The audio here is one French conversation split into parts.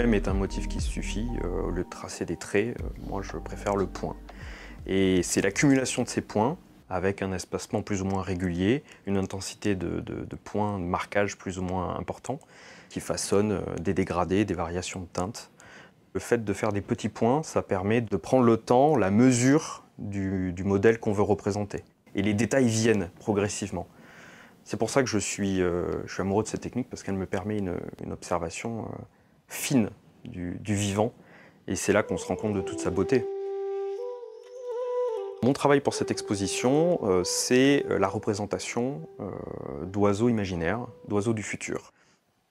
lui-même est un motif qui suffit. Au lieu de tracer des traits, moi je préfère le point. Et c'est l'accumulation de ces points, avec un espacement plus ou moins régulier, une intensité de points, de marquage plus ou moins important, qui façonne des dégradés, des variations de teintes. Le fait de faire des petits points, ça permet de prendre le temps, la mesure du modèle qu'on veut représenter. Et les détails viennent progressivement. C'est pour ça que je suis amoureux de cette technique, parce qu'elle me permet une observation fine du vivant. Et c'est là qu'on se rend compte de toute sa beauté. Mon travail pour cette exposition, c'est la représentation d'oiseaux imaginaires, d'oiseaux du futur.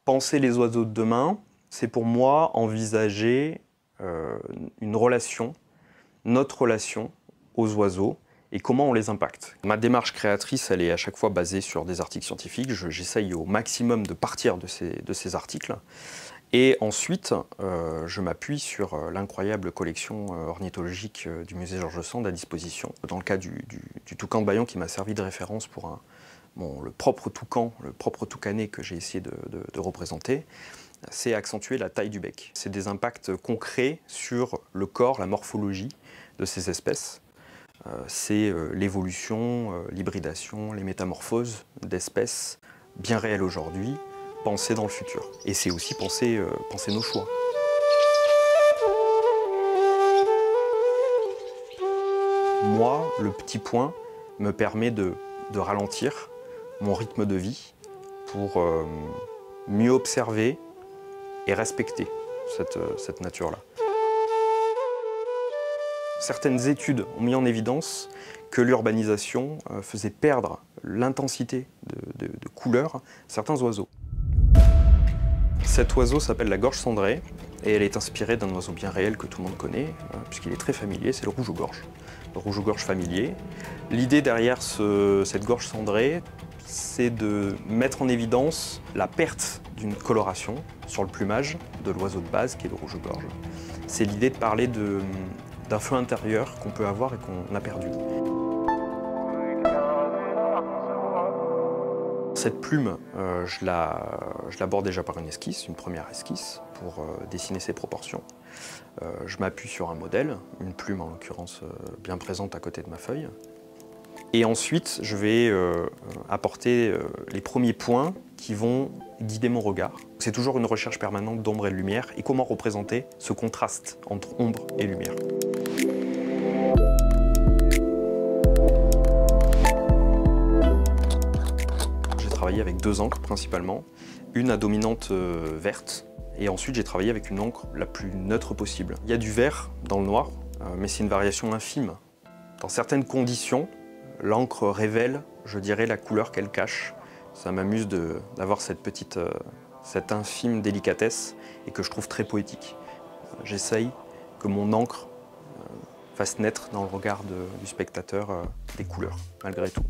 Penser les oiseaux de demain, c'est pour moi envisager une relation, notre relation aux oiseaux et comment on les impacte. Ma démarche créatrice, elle est à chaque fois basée sur des articles scientifiques. J'essaye au maximum de partir de ces articles. Et ensuite, je m'appuie sur l'incroyable collection ornithologique du musée George Sand à disposition. Dans le cas du toucan de Bayonne qui m'a servi de référence pour le propre toucan, le propre toucanet que j'ai essayé de représenter, c'est accentuer la taille du bec. C'est des impacts concrets sur le corps, la morphologie de ces espèces. C'est l'évolution, l'hybridation, les métamorphoses d'espèces bien réelles aujourd'hui, penser dans le futur. Et c'est aussi penser nos choix. Moi, le petit point me permet de ralentir mon rythme de vie pour mieux observer et respecter cette nature-là. Certaines études ont mis en évidence que l'urbanisation faisait perdre l'intensité de couleurs à certains oiseaux. Cet oiseau s'appelle la gorge cendrée et elle est inspirée d'un oiseau bien réel que tout le monde connaît, puisqu'il est très familier, c'est le rouge-gorge. Le rouge-gorge familier. L'idée derrière cette gorge cendrée, c'est de mettre en évidence la perte d'une coloration sur le plumage de l'oiseau de base qui est le rouge-gorge. C'est l'idée de parler d'un feu intérieur qu'on peut avoir et qu'on a perdu. Cette plume, je l'aborde déjà par une esquisse, une première esquisse, pour dessiner ses proportions. Je m'appuie sur un modèle, une plume en l'occurrence bien présente à côté de ma feuille. Et ensuite, je vais apporter les premiers points qui vont guider mon regard. C'est toujours une recherche permanente d'ombre et de lumière et comment représenter ce contraste entre ombre et lumière. J'ai travaillé avec deux encres principalement, une à dominante verte et ensuite j'ai travaillé avec une encre la plus neutre possible. Il y a du vert dans le noir, mais c'est une variation infime. Dans certaines conditions, l'encre révèle, je dirais, la couleur qu'elle cache. Ça m'amuse d'avoir cette infime délicatesse et que je trouve très poétique. J'essaye que mon encre fasse naître dans le regard du spectateur des couleurs, malgré tout.